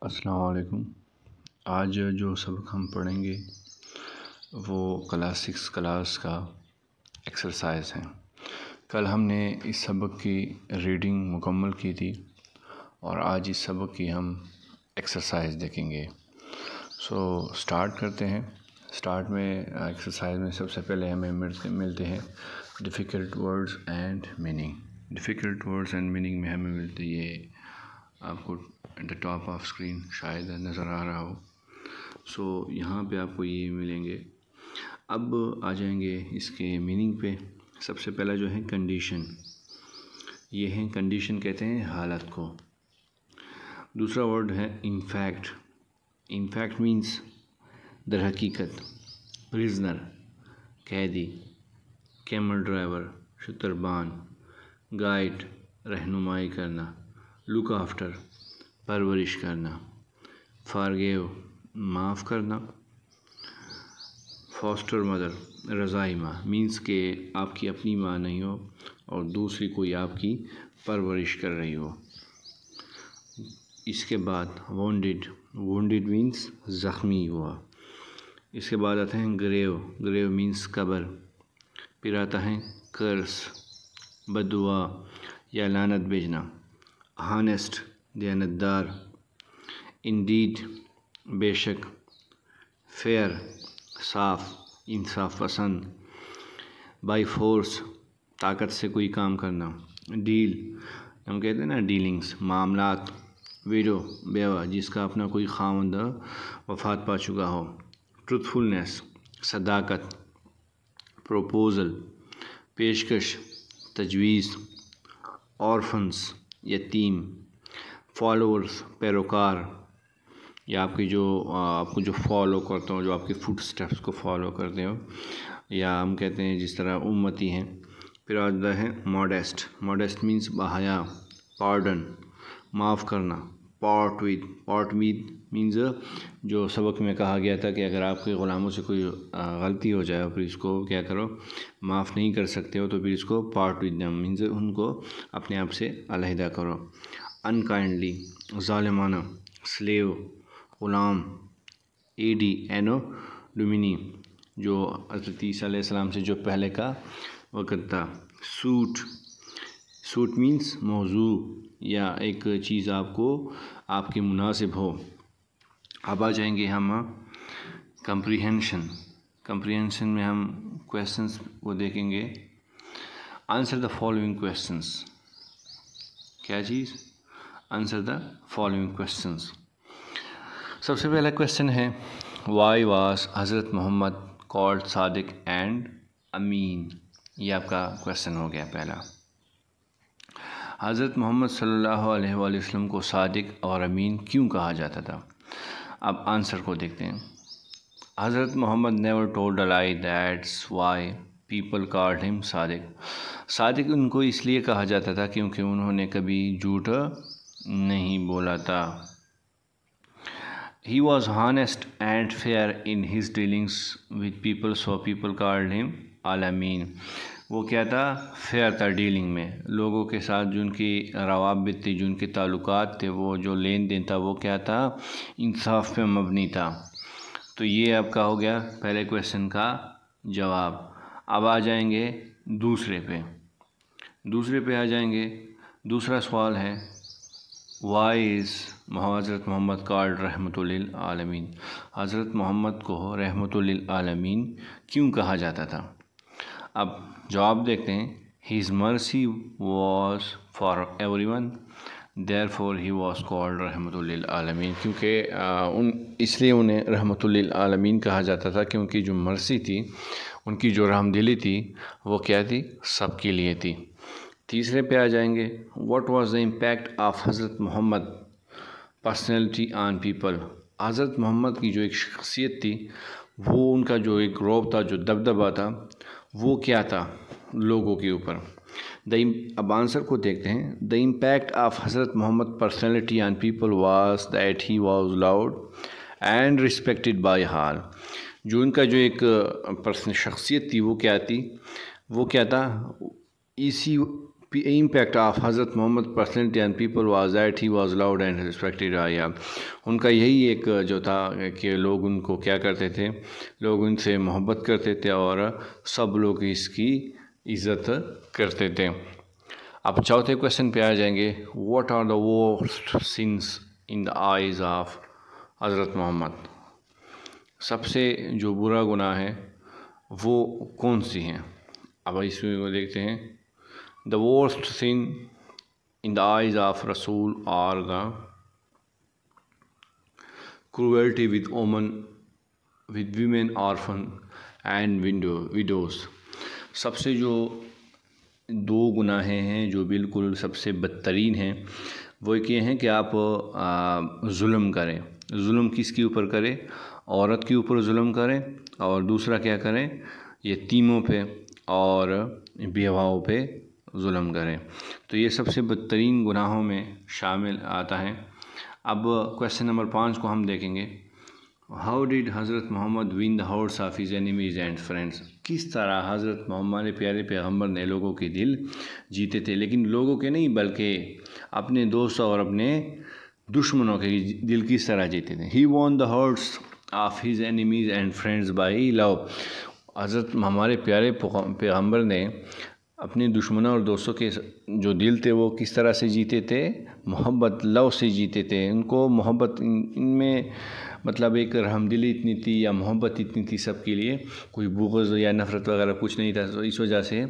अस्सलाम वालेकुम। आज जो सबक हम पढ़ेंगे वो क्लास 6 क्लास का एक्सरसाइज है। कल हमने इस सबक की रीडिंग मुकम्मल की थी और आज इस सबक की हम एक्सरसाइज देखेंगे। स्टार्ट करते हैं। स्टार्ट में एक्सरसाइज में सबसे पहले हमें मिलते हैं difficult words and meaning. Difficult words and meaning में हमें मिलते ये आपको at the top of screen शायद नज़र आ रहा हो। यहाँ पे आपको ये मिलेंगे। अब आ जाएंगे इसके मीनिंग पे। सबसे पहला जो है कंडीशन, ये है कंडीशन कहते हैं हालत को। दूसरा वर्ड है इनफैक्ट। इनफैक्ट मीन्स दर हकीकत। प्रिजनर कैदी। Camel driver शुतरबान। गाइड रहनुमाई करना। लुक आफ्टर परवरिश करना। फॉरगिव माफ़ करना। फॉस्टर मदर रज़ाई माँ मीन्स के आपकी अपनी माँ नहीं हो और दूसरी कोई आपकी परवरिश कर रही हो। इसके बाद वोंडेड। वोंडेड मीन्स ज़ख्मी हुआ। इसके बाद आते हैं ग्रेव। ग्रेव मीन्स कब्र। फिर आता है कर्स बदुआ या लानत भेजना। हानेस्ट दयानतदार। इंडीड बेशक। फेयर साफ इंसाफ पसंद। बाई फोर्स ताकत से कोई काम करना। डील हम कहते हैं ना डीलिंग्स मामलात। विडो बेवा जिसका अपना कोई खावंद वफात पा चुका हो। ट्रूथफुलनेस सदाकत। प्रोपोज़ल पेशकश तजवीज़। ऑर्फन्स यतीम। फॉलोअर्स पैरोकार या आपको जो फॉलो करते हो, जो आपके फुट स्टेप्स को फॉलो करते हो, या हम कहते हैं जिस तरह उम्मती हैं। फिर आता है मॉडेस्ट। मॉडेस्ट मीन्स बहाया। पार्डन माफ़ करना। पार्ट विद मीन्स जो सबक में कहा गया था कि अगर आपके ग़ुलामों से कोई गलती हो जाए फिर इसको क्या करो, माफ़ नहीं कर सकते हो तो फिर इसको पार्ट विद देम मीन्स उनको अपने आप से अलहदा करो। अनकाइंडली ज़ालिमाना। स्लेव ग़ुलाम। एडी एनो डोमिनी जो हज़रत ईसा अलैहिस्सलाम से जो पहले का वक़्त था। सूट। सूट मीन्स मौजू या एक चीज़ आपको आपके मुनासिब हो। अब आ जाएंगे हम कंप्रीहेंशन। कंप्रीहेंशन में हम क्वेश्चंस को देखेंगे। Answer the following questions. क्या चीज़? Answer the following questions. सबसे पहला क्वेश्चन है why was Hazrat Mohammad called Sadiq and Amin. ये आपका क्वेश्चन हो गया पहला। हज़रत मोहम्मद सल्लल्लाहु अलैहि वसल्लम को सादिक और अमीन क्यों कहा जाता था? अब आंसर को देखते हैं। Hazrat Muhammad never told a lie, that's why people called him Sadiq. Sadiq उनको इसलिए कहा जाता था क्योंकि उन्होंने कभी झूठ नहीं बोला था। He was honest and fair in his dealings with people, so people called him al-Amin। वो क्या था? फेयर था डीलिंग में। लोगों के साथ जो उनकी रवाबित थी, जो उनके ताल्लुकात थे, वो जो लेन देन था वो क्या था? इंसाफ पे मबनी था। तो ये आपका हो गया पहले क्वेश्चन का जवाब। अब आ जाएंगे दूसरे पे आ जाएंगे। दूसरा सवाल है वाई इज़ हज़रत मोहम्मद कॉल्ड रहमतुल लिल आलमीन। हज़रत मोहम्मद को रहमतुल लिल आलमीन क्यों कहा जाता था? अब जवाब देखते हैं। His mercy was for everyone, therefore he was called रहमतुल लिल आलमीन। क्योंकि इसलिए उन्हें रहमतुल लिल आलमीन कहा जाता था क्योंकि जो मर्सी थी, उनकी जो रहमदिली थी वो क्या थी? सबके लिए थी। तीसरे पे आ जाएंगे। What was the impact of Hazrat Muhammad personality on people. हज़रत मोहम्मद की जो एक शख्सियत थी, वो उनका जो एक रौब था, जो दबदबा था, वो क्या था लोगों के ऊपर। अब आंसर को देखते हैं। The impact of Hazrat Muhammad personality on people was that he was loved and respected by all. जो उनका जो एक पर्सन शख्सियत थी वो क्या था? इसी impact of Hazrat Muhammad personality and people was that he was loved and respected. या उनका यही एक जो था कि लोग उनको क्या करते थे, लोग उनसे मोहब्बत करते थे और सब लोग इसकी इज़्ज़त करते थे। अब चौथे क्वेश्चन पे आ जाएंगे, what are the worst sins in the eyes of Hazrat Muhammad. सबसे जो बुरा गुनाह है वो कौन सी हैं। अब इसमें वो देखते हैं, the worst sin in the eyes of Rasul are the cruelty with women, orphan and widows। सबसे जो दो गुनाहें हैं जो बिल्कुल सबसे बदतरीन हैं वो ये हैं कि आप जुल्म करें। जुल्म किसके ऊपर करें? औरत के ऊपर जुल्म करें, और दूसरा क्या करें, यतीमों पे और बेवाओं पे जुल्म करें। तो ये सबसे बदतरीन गुनाहों में शामिल आता है। अब क्वेश्चन नंबर 5 को हम देखेंगे, how did Hazrat Muhammad win the hearts of his enemies and friends. किस तरह हज़रत मोहम्मद प्यारे पैगम्बर ने लोगों के दिल जीते थे, लेकिन लोगों के नहीं बल्कि अपने दोस्तों और अपने दुश्मनों के दिल किस तरह जीते थे। He won the hearts of his enemies and friends by love. Hazrat हमारे प्यारे पैगम्बर ने अपने दुश्मनों और दोस्तों के जो दिल थे वो किस तरह से जीते थे, मोहब्बत लव से जीते थे। उनको मोहब्बत इनमें मतलब एक रहमदिली इतनी थी या मोहब्बत इतनी थी सबके लिए, कोई बुग़्ज़ या नफ़रत वगैरह कुछ नहीं था। तो इस वजह से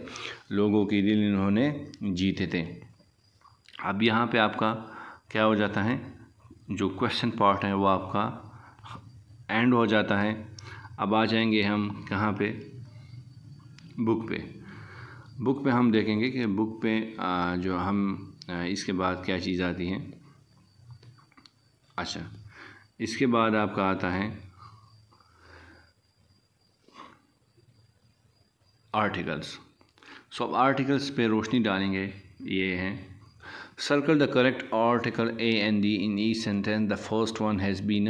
लोगों के दिल इन्होंने जीते थे। अब यहाँ पे आपका क्या हो जाता है, जो क्वेश्चन पार्ट है वो आपका एंड हो जाता है। अब आ जाएंगे हम कहाँ पे, बुक पे हम देखेंगे कि बुक पे जो हम इसके बाद क्या चीज़ आती हैं। अच्छा, इसके बाद आपका आता है आर्टिकल्स। सो अब आर्टिकल्स पे रोशनी डालेंगे। ये हैं, circle the correct article a and the in each sentence, the first one has been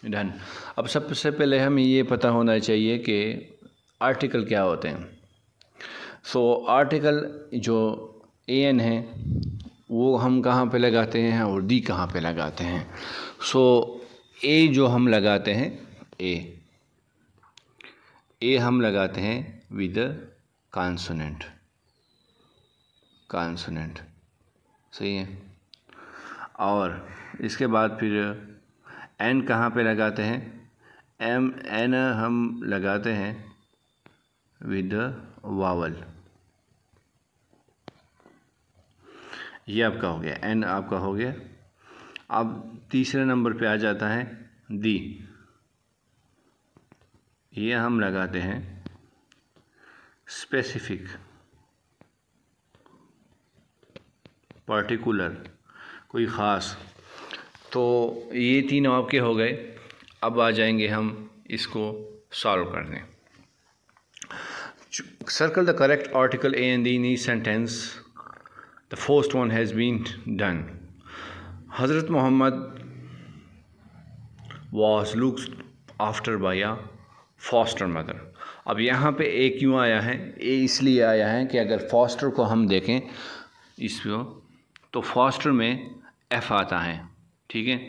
done. अब सबसे पहले हमें ये पता होना चाहिए कि आर्टिकल क्या होते हैं। सो आर्टिकल जो ए एन है वो हम कहाँ पे लगाते हैं और डी कहाँ पे लगाते हैं। सो ए जो हम लगाते हैं, ए हम लगाते हैं विद कॉन्सोनेंट, सही है। और इसके बाद फिर एन कहाँ पे लगाते हैं, एन हम लगाते हैं विद वावल। ये आपका हो गया, एन आपका हो गया। अब तीसरे नंबर पे आ जाता है दी। ये हम लगाते हैं स्पेसिफिक, पर्टिकुलर, कोई ख़ास। तो ये तीनों आपके हो गए। अब आ जाएंगे हम इसको सॉल्व करने। Circle the correct article a and the in each sentence, the first one has been done. Hazrat Muhammad was looked after by a foster mother। अब यहाँ पे ए क्यों आया है, ए इसलिए आया है कि अगर फॉस्टर को हम देखें इसको तो फॉस्टर में एफ़ आता है, ठीक है।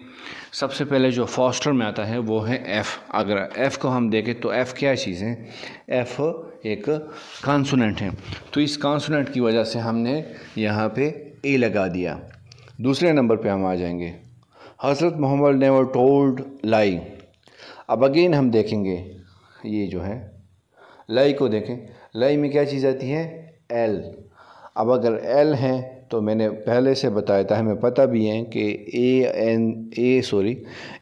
सबसे पहले जो फॉस्टर में आता है वो है एफ़। अगर एफ़ को हम देखें तो एफ़ क्या चीज़ है, एफ़ एक कॉन्सोनेंट है। तो इस कॉन्सोनेंट की वजह से हमने यहाँ पे ए लगा दिया। दूसरे नंबर पे हम आ जाएंगे, हज़रत मोहम्मद नेवर टोल्ड लाई। अब अगेन हम देखेंगे ये जो है लाई को देखें, लाई में क्या चीज़ आती है, एल। अब अगर एल है तो मैंने पहले से बताया था, हमें पता भी है कि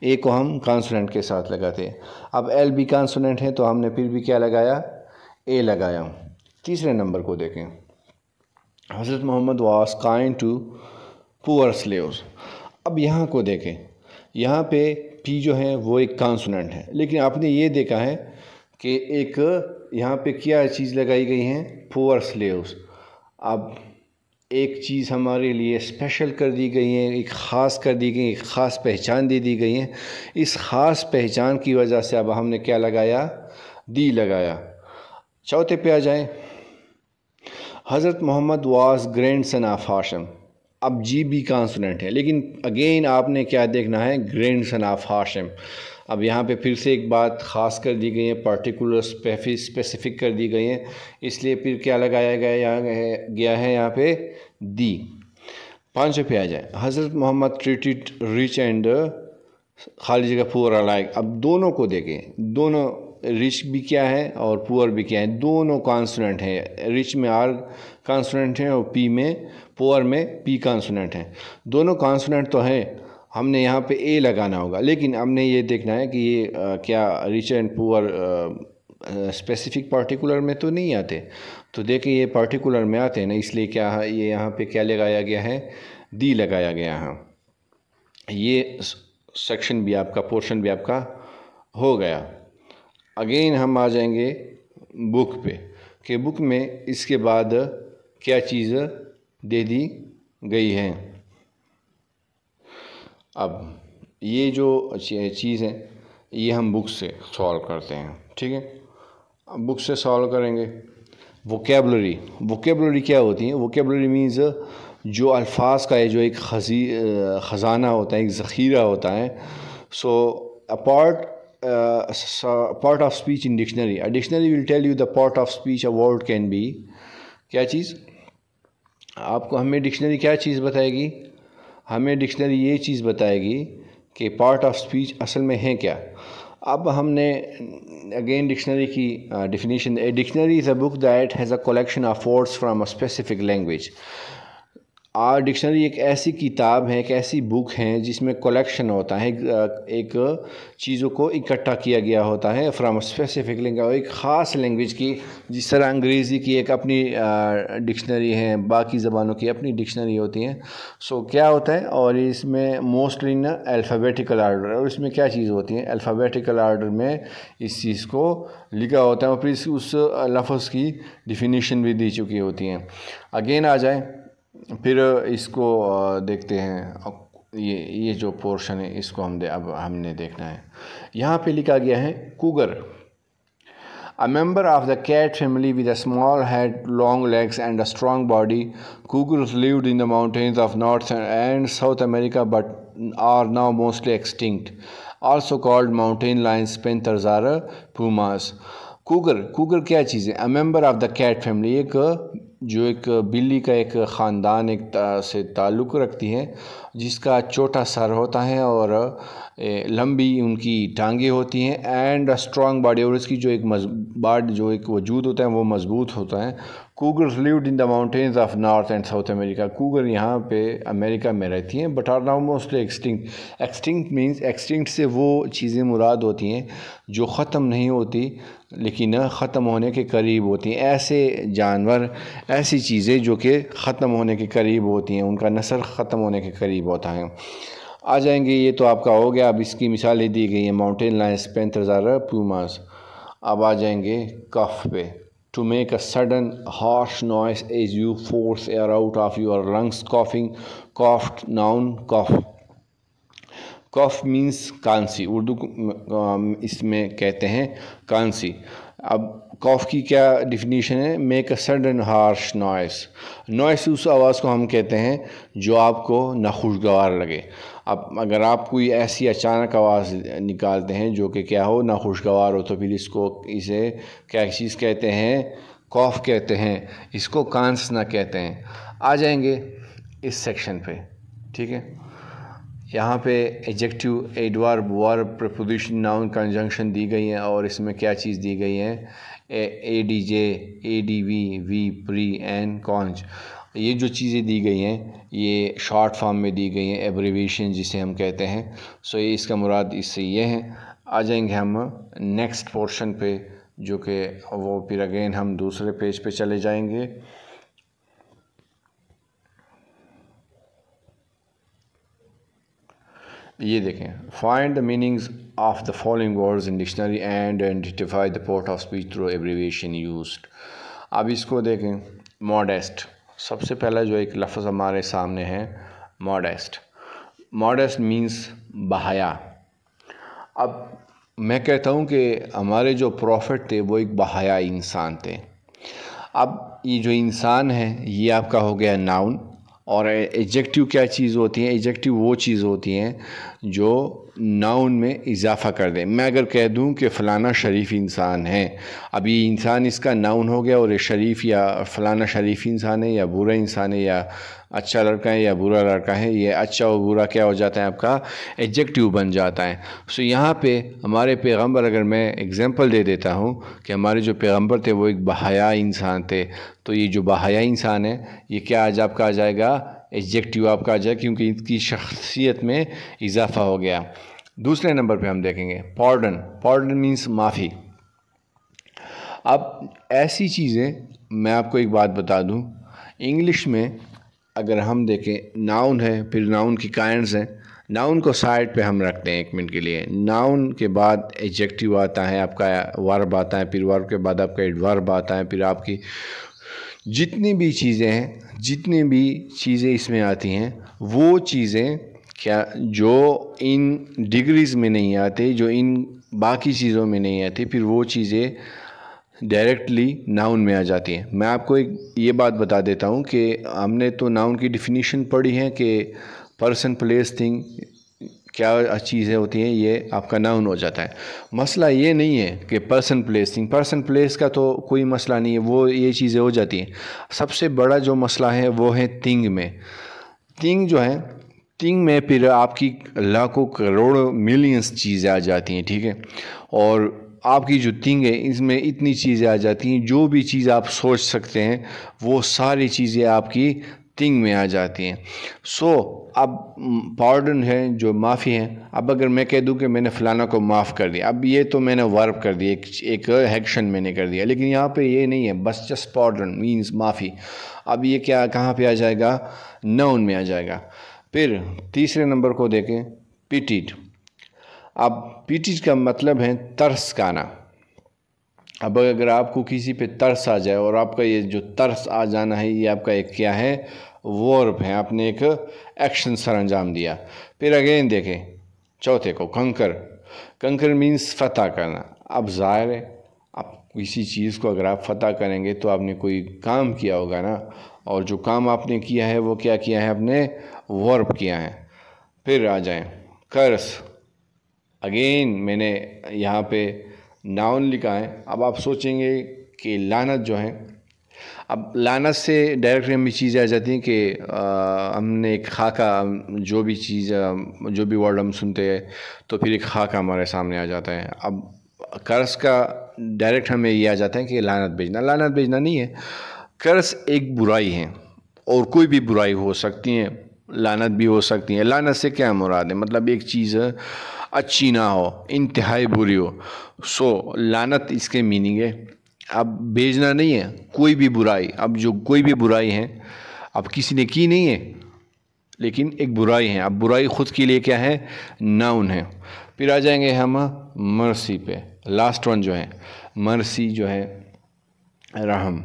ए को हम कॉन्सोनेंट के साथ लगाते हैं। अब एल भी कॉन्सोनेंट है तो हमने फिर भी क्या लगाया, ए लगाया। तीसरे नंबर को देखें, Hazrat Muhammad was kind to poor slaves. अब यहाँ को देखें, यहाँ पे पी जो है वो एक कॉन्सोनेंट है, लेकिन आपने ये देखा है कि एक यहाँ पे क्या चीज़ लगाई गई है, पुअर स्लेव्स। अब एक चीज़ हमारे लिए स्पेशल कर दी गई है, एक ख़ास कर दी गई, एक ख़ास पहचान दे दी गई है। इस ख़ास पहचान की वजह से अब हमने क्या लगाया, दी लगाया। चौथे पे आ जाए, Hazrat Muhammad was grandson of Hashim. अब जी बी कॉन्सोनेंट है, लेकिन अगेन आपने क्या देखना है, ग्रैंड सन ऑफ हाशिम। अब यहाँ पे फिर से एक बात ख़ास कर दी गई है, पर्टिकुलर स्पेसिफिक कर दी गई है, इसलिए फिर क्या लगाया गया है यहाँ पे दी। 5 पे आ जाए। Hazrat Mohammad treated rich and खाली जगह पुअर अलाइक। अब दोनों को देखें, दोनों रिच भी क्या है और पुअर भी क्या है, दोनों कॉन्सोनेंट हैं। रिच में आर कॉन्सोनेंट है और पी में, पुअर में पी कॉन्सोनेंट है। दोनों कॉन्सोनेंट तो हैं, हमने यहाँ पे ए लगाना होगा, लेकिन हमने ये देखना है कि ये क्या rich and poor specific particular में तो नहीं आते। तो देखें ये पार्टिकुलर में आते हैं ना, इसलिए क्या है, ये यहाँ पे क्या लगाया गया है, दी लगाया गया है। ये सेक्शन भी आपका, पोर्शन भी आपका हो गया। अगेन हम आ जाएंगे बुक पे, कि बुक में इसके बाद क्या चीज़ दे दी गई है। अब ये जो चीज़ है ये हम बुक से सॉल्व करते हैं, ठीक है। अब बुक से सॉल्व करेंगे। वोकेबलरी क्या होती है? वोकेबलरी मीन्स जो अल्फाज का है, जो एक ख़जाना होता है, एक ज़ख़ीरा होता है। सो part of speech in dictionary. A dictionary will tell you the part of speech a word can be. क्या चीज़ आपको, हमें डिक्शनरी क्या चीज़ बताएगी? हमें डिक्शनरी ये चीज़ बताएगी कि पार्ट ऑफ स्पीच असल में है क्या। अब हमने अगेन डिक्शनरी की definition. A dictionary is a book that has a collection of words from a specific language. Dictionary एक ऐसी किताब है, एक ऐसी बुक है जिसमें कलेक्शन होता है, एक चीज़ों को इकट्ठा किया गया होता है फ्राम स्पेसिफिक लैंग्वेज, एक ख़ास लैंग्वेज की। जिस तरह अंग्रेज़ी की एक अपनी डिक्शनरी है, बाकी ज़बानों की अपनी डिक्शनरी होती हैं। सो क्या होता है, और इसमें मोस्टली इन अल्फ़ाबेटिकल आर्डर, और इसमें क्या चीज़ होती है, अल्फ़ाबेटिकल आर्डर में इस चीज़ को लिखा होता है और फिर उस लफ्ज़ की डिफिनीशन भी दी चुकी होती हैं। अगेन आ जाए, फिर इसको देखते हैं। ये जो पोर्शन है इसको अब हमने देखना है। यहाँ पे लिखा गया है cougar, a member of the cat family with a small head, long legs and a strong body. Cougars lived in the mountains of north and south America but are now mostly extinct, also called mountain lions, panthers or pumas. Cougar क्या चीज़ है? A member of the cat family, एक बिल्ली का एक ख़ानदान से ताल्लुक़ रखती है, जिसका छोटा सर होता है और लंबी उनकी टांगें होती हैं, एंड स्ट्रॉन्ग बॉडी, और इसकी जो एक वजूद होता है वो मज़बूत होता है। Cougars lived in the mountains of north and south America. Cougar यहाँ पे अमेरिका में रहती हैं, but are now mostly extinct. Extinct means, extinct से वो चीज़ें मुराद होती हैं जो ख़त्म नहीं होती लेकिन ख़त्म होने के करीब होती हैं। ऐसे जानवर, ऐसी चीज़ें जो कि ख़त्म होने के करीब होती हैं, उनका नस्ल ख़त्म होने के करीब होता है। आ जाएंगे, ये तो आपका हो गया। अब इसकी मिसालें दी गई हैं, माउंटेन लायंस, पैंथर्स आर पुमास। अब आ जाएंगे कफ पे। To make a sudden harsh noise as you force air out of your lungs, coughing, coughed, noun, cough. Cough means Kansi, Urdu इसमें कहते हैं कांसी। अब कॉफ की क्या डिफिनीशन है? Make a sudden harsh noise. Noise उस आवाज़ को हम कहते हैं जो आपको नाखुशगवार लगे। अब अगर आप कोई ऐसी अचानक आवाज़ निकालते हैं जो कि क्या हो, नाखुशगवार हो, तो फिर इसे क्या चीज़ कहते हैं? कॉफ कहते हैं। इसको कांस ना कहते हैं। आ जाएंगे इस सेक्शन पे, ठीक है। यहाँ पे adjective, adverb, verb, preposition, noun, conjunction दी गई हैं, और इसमें क्या चीज़ दी गई है? ADJ, ADV, V, pre, N, conj. ये जो चीज़ें दी गई हैं ये शॉर्ट फॉर्म में दी गई हैं, एब्रीविएशन जिसे हम कहते हैं। सो ये इसका मुराद इससे ये है। आ जाएंगे हम नेक्स्ट पोर्शन पे, जो कि वो फिर अगेन हम दूसरे पेज पे चले जाएंगे। ये देखें, find the meanings of the following words in dictionary and identify the part of speech through abbreviation used. अब इसको देखें, मॉडेस्ट, सबसे पहला जो एक लफ्ज़ हमारे सामने है मॉडेस्ट। मॉडेस्ट मीन्स बहाया। अब मैं कहता हूँ कि हमारे जो प्रॉफिट थे वो एक बहाया इंसान थे। अब ये जो इंसान है ये आपका हो गया नाउन। और एडजेक्टिव क्या चीज़ होती है? एडजेक्टिव वो चीज़ होती हैं जो नाउन में इजाफा कर दें। मैं अगर कह दूं कि फ़लाना शरीफ इंसान है, अब ये इंसान इसका नाउन हो गया, और ये शरीफ या फ़लाना शरीफ इंसान है या बुरा इंसान है या अच्छा लड़का है या बुरा लड़का है, ये अच्छा और बुरा क्या हो जाता है? आपका एडजेक्टिव बन जाता है। सो यहाँ पे हमारे पैगंबर, अगर मैं एग्जांपल दे देता हूँ कि हमारे जो पैगंबर थे वो एक बहया इंसान थे, तो ये जो बहया इंसान है ये क्या आज आपका आ जाएगा? एडजेक्टिव आपका आ जाएगा, क्योंकि इसकी शख्सियत में इजाफा हो गया। दूसरे नंबर पे हम देखेंगे पॉर्डन। पॉर्डन मीन्स माफ़ी। अब ऐसी चीज़ें, मैं आपको एक बात बता दूं, इंग्लिश में अगर हम देखें नाउन है, फिर नाउन की काइंड्स हैं। नाउन को साइड पे हम रखते हैं 1 मिनट के लिए। नाउन के बाद एडजेक्टिव आता है, आपका वर्ब आता है, फिर वर्ब के बाद आपका एडवर्ब आता है, फिर आपकी जितनी भी चीज़ें हैं, जितनी भी चीज़ें इसमें आती हैं, वो चीज़ें क्या जो इन डिग्रीज़ में नहीं आती, जो इन बाकी चीज़ों में नहीं आती, फिर वो चीज़ें डायरेक्टली नाउन में आ जाती हैं। मैं आपको एक ये बात बता देता हूँ कि हमने तो नाउन की डिफिनीशन पढ़ी है कि पर्सन, प्लेस, थिंग क्या चीज़ें होती हैं, ये आपका नाउन हो जाता है। मसला ये नहीं है कि person, place, thing. Person, place का तो कोई मसला नहीं है, वो ये चीज़ें हो जाती हैं। सबसे बड़ा जो मसला है वो है थिंग में। थिंग जो है, थिंग में फिर आपकी लाखों करोड़ों मिलियंस चीज़ें आ जाती हैं, ठीक है। और आपकी जो थिंग है इसमें इतनी चीज़ें आ जाती हैं, जो भी चीज़ आप सोच सकते हैं वो सारी चीज़ें आपकी थिंग में आ जाती हैं। सो अब पार्डन है जो माफ़ी है। अब अगर मैं कह दूं कि मैंने फ़लाना को माफ़ कर दिया, अब ये तो मैंने वर्ब कर दिया, एक एक्शन मैंने कर दिया, लेकिन यहाँ पे ये नहीं है, बस जस्ट पार्डन मीन्स माफ़ी। अब ये क्या कहाँ पे आ जाएगा? नाउन में आ जाएगा। फिर तीसरे नंबर को देखें, पिटीड। अब पिटीड का मतलब है तरस खाना। अब अगर आपको किसी पे तरस आ जाए, और आपका ये जो तरस आ जाना है ये आपका एक क्या है? वर्ब है, आपने एक एक्शन सर अंजाम दिया। फिर अगेन देखें चौथे को, कंकर। कंकर मीन्स फतह करना। अब ज़ाहिर है, आप किसी चीज़ को अगर आप फतह करेंगे तो आपने कोई काम किया होगा ना, और जो काम आपने किया है वो क्या किया है? आपने वर्ब किया है। फिर आ जाए कर्स। अगेन मैंने यहाँ पे नाउन लिखा है। अब आप सोचेंगे कि लानत जो है, अब लानत से डायरेक्टली हमें चीज़ें आ जाती हैं कि हमने एक खाका, जो भी चीज़, जो भी वर्ड हम सुनते हैं तो फिर एक खाका हमारे सामने आ जाता है। अब कर्स का डायरेक्ट हमें ये आ जाता है कि लानत भेजना। लानत भेजना नहीं है, कर्स एक बुराई है, और कोई भी बुराई हो सकती है, लानत भी हो सकती है। लानत से क्या मुराद है? मतलब एक चीज़ अच्छी ना हो, इंतहाई बुरी हो, सो लानत इसके मीनिंग है। अब भेजना नहीं है, कोई भी बुराई। अब जो कोई भी बुराई है, अब किसी ने की नहीं है लेकिन एक बुराई है, अब बुराई ख़ुद के लिए क्या है? नाउन है। फिर आ जाएंगे हम मर्सी पे, लास्ट वन जो है मर्सी, जो है रहम।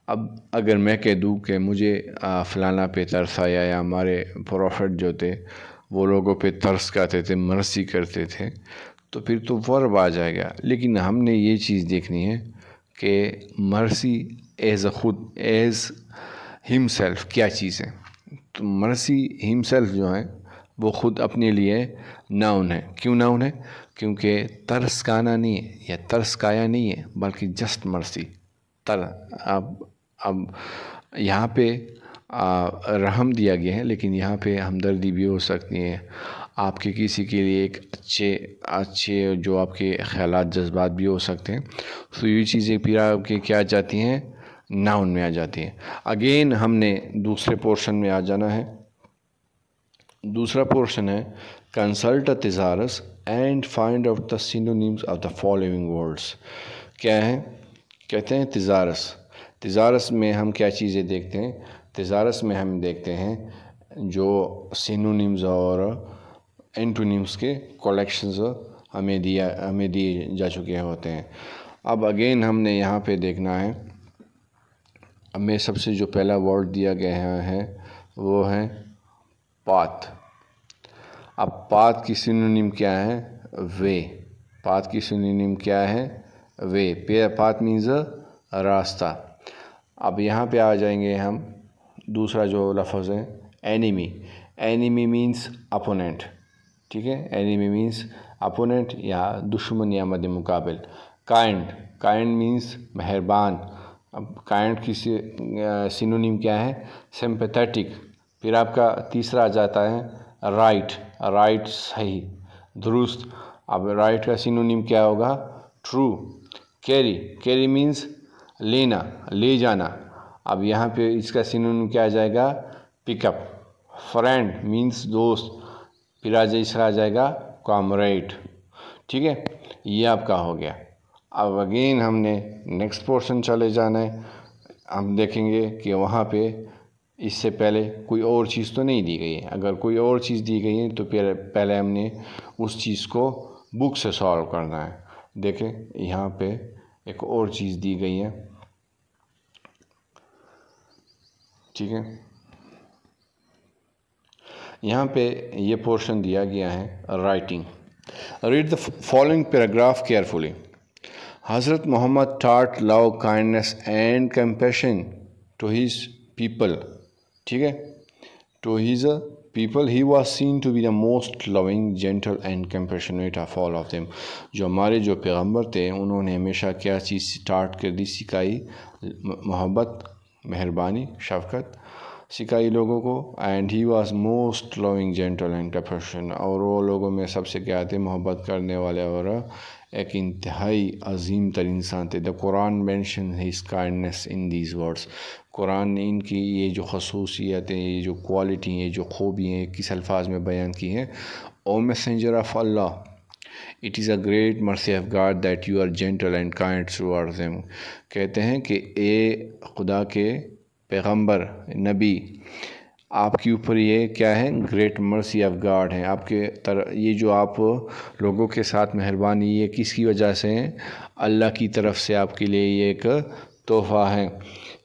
अब अगर मैं कह दूँ कि मुझे फ़लाना पे तरस आया, या हमारे प्रॉफिट जो थे वो लोगों पे तरस खाते थे, मर्सी करते थे, तो फिर तो वर्ब आ जाएगा। लेकिन हमने ये चीज़ देखनी है कि मर्सी एज़ खुद, एज़ हिमसेल्फ क्या चीज़ है। तो मर्सी हिमसेल्फ जो है वो ख़ुद अपने लिए नाउन है। क्यों नाउन है? क्योंकि तरस खाना नहीं है या तरस खाया नहीं है, बल्कि जस्ट मर्सी, तर। अब यहाँ पे रहम दिया गया है, लेकिन यहाँ पे हमदर्दी भी हो सकती है। आपके किसी के लिए एक अच्छे जो आपके ख़यालात, जज्बात भी हो सकते हैं। तो ये चीज़ें फिर आपके क्या आ जाती हैं? नाउन में आ जाती हैं। अगेन हमने दूसरे पोर्शन में आ जाना है। दूसरा पोर्शन है consult a thesaurus and find out the synonyms of the following words. क्या है? कहते हैं थिसारस। थिसारस में हम क्या चीज़ें देखते हैं? थिसारस में हम देखते हैं जो सिनोनिम्स और एंटोनिम्स के कलेक्शंस हमें दिए जा चुके होते हैं। अब अगेन हमने यहाँ पे देखना है, हमें सबसे जो पहला वर्ड दिया गया है वो है पाथ। अब पाथ की सिनोनिम क्या है? वे। पाथ की सिनोनिम क्या है? वे। पाथ मीन्स रास्ता। अब यहाँ पे आ जाएंगे हम, दूसरा जो लफ्ज़ है एनिमी। एनिमी मीन्स अपोनेंट, ठीक है, एनिमी मीन्स अपोनेंट या दुश्मन या मद मुकाबिल। काइंड, काइंड मीन्स मेहरबान। अब काइंड की सिनोनिम क्या है, सिंपैथेटिक। फिर आपका तीसरा आ जाता है राइट, राइट सही, दुरुस्त। अब राइट का सिनोनिम क्या होगा, ट्रू। कैरी, कैरी मीन्स लेना, ले जाना। अब यहाँ पे इसका सिनोनिम क्या आ जाएगा, पिकअप। फ्रेंड मीन्स दोस्त, फिर इसका आ जाएगा कॉमरेड, ठीक है, ये आपका हो गया। अब अगेन हमने नेक्स्ट पोर्शन चले जाना है। हम देखेंगे कि वहाँ पे इससे पहले कोई और चीज़ तो नहीं दी गई है। अगर कोई और चीज़ दी गई है तो पहले हमने उस चीज़ को बुक से सॉल्व करना है। देखें यहाँ पे एक और चीज़ दी गई है, ठीक है, यहाँ पे ये पोर्शन दिया गया है writing. Read the following paragraph carefully. हज़रत Mohammad taught love, kindness and compassion to his people, ठीक है, to his people he was seen to be the most loving, gentle and compassionate of all of them। जो हमारे जो पैगंबर थे उन्होंने हमेशा क्या चीज़ स्टार्ट कर दी, सिखाई, मोहब्बत, मेहरबानी, शफ़क़त सिखाई लोगों को। And he was most loving, gentle and compassion, और वो लोगों में सबसे क्या थे, मोहब्बत करने वाले और एक इंतहाई अजीम तरीन इंसान थे। The Quran mention his kindness in these words. Quran ने इनकी ये जो खसूसियतें, ये जो क्वालिटी, ये जो खूबी हैं किस अल्फाज में बयान की हैं। O messenger of Allah, it is a great mercy of God that you are gentle and kind towards them. कहते हैं कि ए खुदा के पैगंबर, नबी, आपके ऊपर ये क्या है, ग्रेट मर्सी ऑफ गॉड है। आपके ये जो आप लोगों के साथ मेहरबानी, ये किसकी वजह से है, अल्लाह की तरफ से आपके लिए ये एक तोहफ़ा है।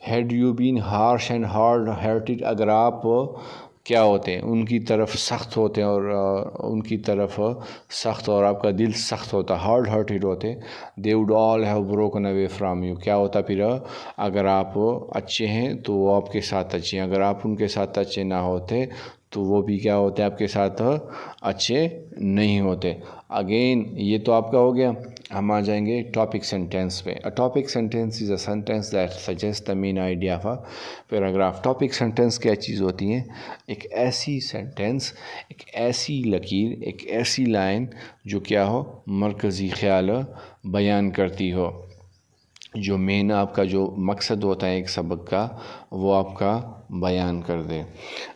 Had you been harsh and hard hearted, अगर आप क्या होते हैं, उनकी तरफ सख्त होते हैं और उनकी तरफ सख्त और आपका दिल सख्त होता, हार्ड हार्टेड होते, they would all have broken away from U. क्या होता फिर, अगर आप अच्छे हैं तो वो आपके साथ अच्छे हैं, अगर आप उनके साथ अच्छे ना होते तो वो भी क्या होते, आपके साथ अच्छे नहीं होते। अगेन ये तो आपका हो गया। हम आ जाएंगे टॉपिक सेंटेंस पे। A topic sentence is a sentence that suggest the main idea of a paragraph. Topic sentence क्या चीज़ होती है, एक ऐसी सेंटेंस, एक ऐसी लकीर, एक ऐसी लाइन जो क्या हो, मरकज़ी ख्याल बयान करती हो, जो मेन आपका जो मकसद होता है एक सबक का वो आपका बयान कर दे।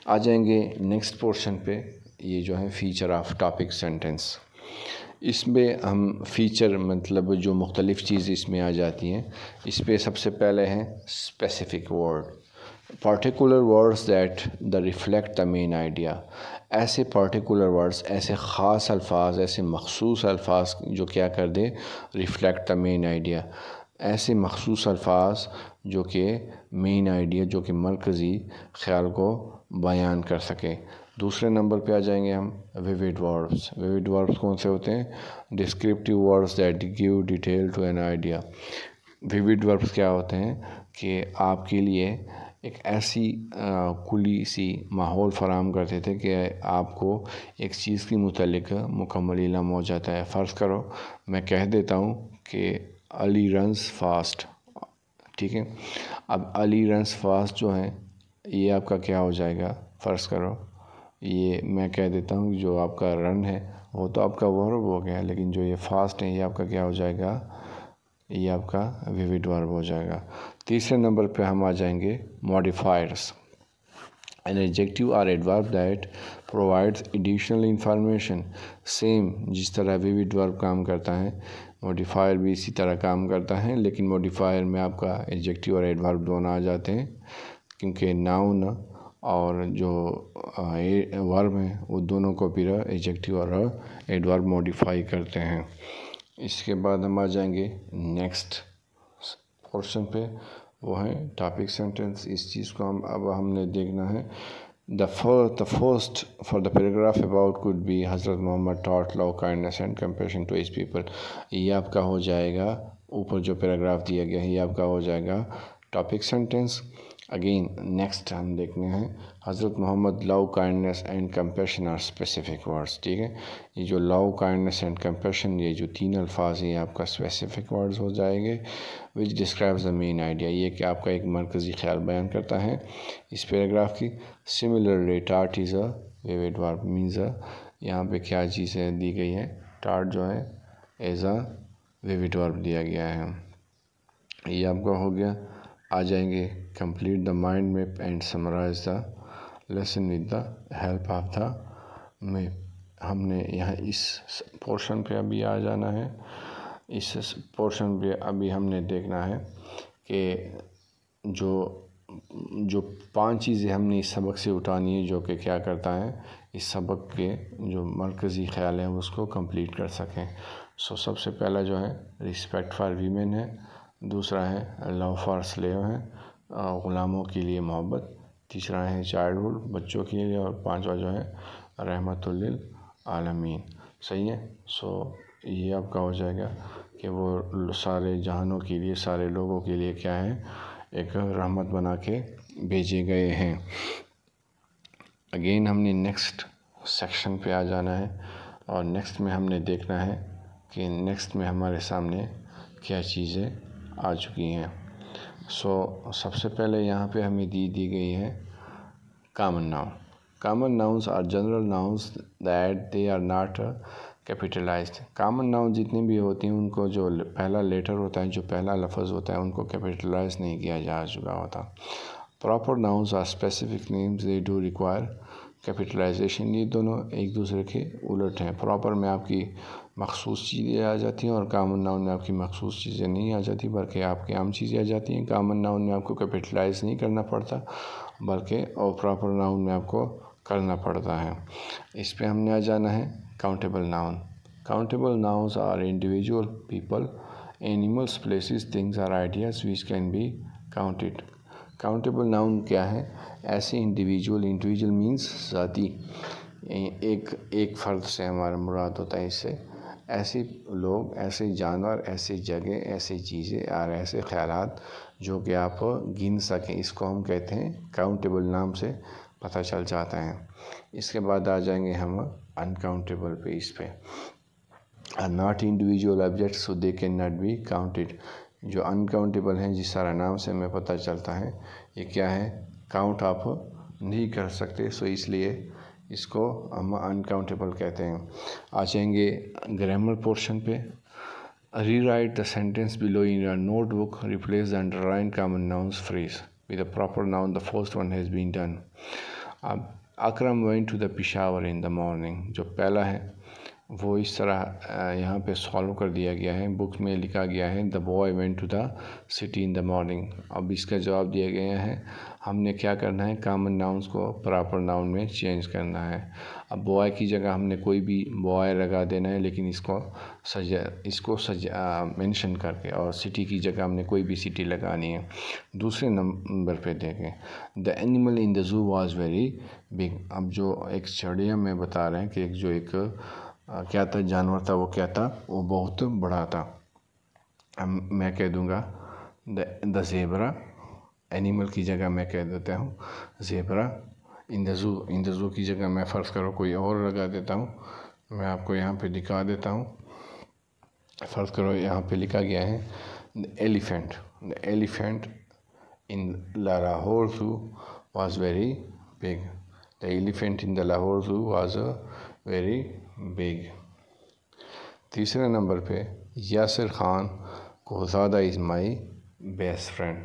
आ जाएंगे नेक्स्ट पोर्शन पे, ये जो है फ़ीचर ऑफ टॉपिक सेंटेंस। इसमें हम फ़ीचर मतलब जो मुख्तलिफ़ चीज़ इसमें आ जाती हैं, इस पर सबसे पहले हैं specific word, particular words that the reflect the main idea. ऐसे पर्टिकुलर वर्ड्स, ऐसे ख़ास अल्फाज, ऐसे मखसूस अल्फाज जो क्या कर दे, रिफ्लेक्ट द मेन आइडिया। ऐसे मखसूस अल्फाज जो कि मेन आइडिया, जो कि मरकज़ी ख़्याल को बयान कर सके। दूसरे नंबर पे आ जाएंगे हम विविड वर्ब्स। विविड वर्ब्स कौन से होते हैं, descriptive words that give detail to an idea. Vivid verbs क्या होते हैं कि आपके लिए एक ऐसी कुली सी माहौल फ़राहम करते थे कि आपको एक चीज़ के मुतालिक मुकम्मल इल्म हो जाता है। फ़र्ज़ करो मैं कह देता हूँ कि अली रन्स फास्ट, ठीक है, अब अली रन्स फास्ट जो है ये आपका क्या हो जाएगा, फ़र्ज़ करो ये मैं कह देता हूँ जो आपका रन है वो तो आपका वर्ब हो गया, लेकिन जो ये फास्ट है ये आपका क्या हो जाएगा, ये आपका विविड वर्ब हो जाएगा। तीसरे नंबर पे हम आ जाएंगे मॉडिफायर्स। एन एडजेक्टिव और adverb that provides additional information. Same जिस तरह विविड वर्ब काम करता है, मॉडिफायर भी इसी तरह काम करता है, लेकिन मॉडिफायर में आपका एडजेक्टिव और एडवर्ब दोनों आ जाते हैं, क्योंकि नाउन और जो वर्ब हैं वो दोनों को फिर एडजेक्टिव और एडवर्ब मॉडिफाई करते हैं। इसके बाद हम आ जाएंगे नेक्स्ट पोर्शन पे, वो है टॉपिक सेंटेंस। इस चीज़ को अब हमने देखना है। The first for the paragraph about could be Hazrat Mohammad taught love, kindness and compassion to his people. ये आपका हो जाएगा, ऊपर जो पैराग्राफ दिया गया है ये आपका हो जाएगा टॉपिक सेंटेंस। अगेन नेक्स्ट हम देखने हैं Hazrat Muhammad love kindness and compassion are specific words. ठीक है, ये जो लव काइंडनेस एंड कंपैशन ये जो 3 अल्फाज हैं आपका स्पेसिफिक वर्ड्स हो जाएंगे। Which describes the main idea, ये कि आपका एक मरकज़ी ख्याल बयान करता है इस पैराग्राफ की। Similarly tart is a vivid verb means यहाँ पे क्या चीज़ें दी गई है, टार्ट जो है एज अ विविड वर्ब दिया गया है। ये आपका हो गया। आ जाएंगे complete the mind map and summarise the lesson with the help of the map. हमने यहाँ इस पोर्शन पे अभी आ जाना है। इस पोर्शन पे अभी हमने देखना है कि जो 5 चीज़ें हमने इस सबक से उठानी है जो कि क्या करता है, इस सबक के जो मरकज़ी ख्याल है उसको कंप्लीट कर सकें। सो सबसे पहला जो है रिस्पेक्ट फॉर वीमेन है, दूसरा है लव फॉर स्लेव है, ग़ुलामों के लिए मोहब्बत, तीसरा है चाइल्डहुड बच्चों के लिए, और 5वां जो है रहमतुल लिल आलमीन। सही है। सो ये आपका हो जाएगा कि वो सारे जहानों के लिए, सारे लोगों के लिए क्या है, एक रहमत बना के भेजे गए हैं। अगेन हमने नेक्स्ट सेक्शन पे आ जाना है और नेक्स्ट में हमने देखना है कि नेक्स्ट में हमारे सामने क्या चीज़ें आ चुकी हैं। सो सबसे पहले यहाँ पे हमें दी गई है common noun. Common nouns are general nouns that they are not capitalised. Common noun जितने भी होती हैं उनको जो पहला लेटर होता है, जो पहला लफ्ज़ होता है, उनको कैपिटलाइज नहीं किया जा चुका होता। Proper nouns are specific names they do require capitalisation. ये दोनों एक दूसरे के उलट हैं। प्रॉपर में आपकी मखसूस चीज़ें आ जाती हैं और कॉमन नाउन में आपकी मखसूस चीज़ें नहीं आ जाती, बल्कि आपकी आम चीज़ें आ जाती हैं। कॉमन नाउन में आपको कैपिटलाइज नहीं करना पड़ता, बल्कि और प्रॉपर नाउन में आपको करना पड़ता है। इस पे हमने आ जाना है countable noun. Countable nouns are individual people, animals, places, things are ideas which can be counted. Countable noun क्या है? ऐसे इंडिविजुअल मीन्स ज़ाती, एक फ़र्द से हमारा मुराद होता है इससे। ऐसे लोग, ऐसे जानवर, ऐसी जगह, ऐसी चीज़ें और ऐसे ख़यालात जो कि आप गिन सकें, इसको हम कहते हैं काउंटेबल नाम से पता चल जाता है। इसके बाद आ जाएंगे हम अनकाउंटेबल पे। इस पे are not individual object so they can not be counted. जो अनकाउंटेबल हैं, जिस सारा नाम से हमें पता चलता है ये क्या है, काउंट आप नहीं कर सकते, सो इसलिए इसको हम अनकाउंटेबल कहते हैं। आ जाएंगे ग्रामर पोर्शन पे। Rewrite the sentence below in your notebook, replace the underline common nouns phrase with the proper noun, the first one has been done. अब Akram went to the Peshawar in the morning, जो पहला है वो इस तरह यहाँ पे सॉल्व कर दिया गया है, बुक में लिखा गया है the boy went to the city in the morning. अब इसका जवाब दिया गया है, हमने क्या करना है, कॉमन नाउन्स को प्रॉपर नाउन में चेंज करना है। अब बॉय की जगह हमने कोई भी बॉय लगा देना है, लेकिन इसको मेंशन करके, और सिटी की जगह हमने कोई भी सिटी लगानी है। दूसरे नंबर पे देखें, the animal in the zoo was very big. अब जो एक चिड़िया में बता रहे हैं कि एक क्या था, जानवर था, वो क्या था, वो बहुत बड़ा था। अब मैं कह दूँगा द ज़ेबरा, एनिमल की जगह मैं कह देता हूँ ज़ेबरा। इन द ज़ू की जगह मैं फ़र्ज़ करो कोई और लगा देता हूँ। मैं आपको यहाँ पे दिखा देता हूँ। फ़र्ज़ करो यहाँ पे लिखा गया है the elephant in Lahore zoo was very big. The elephant in the Lahore zoo was very big. तीसरे नंबर पे यासिर ख़ान को ज़्यादा इज़ माई बेस्ट फ्रेंड।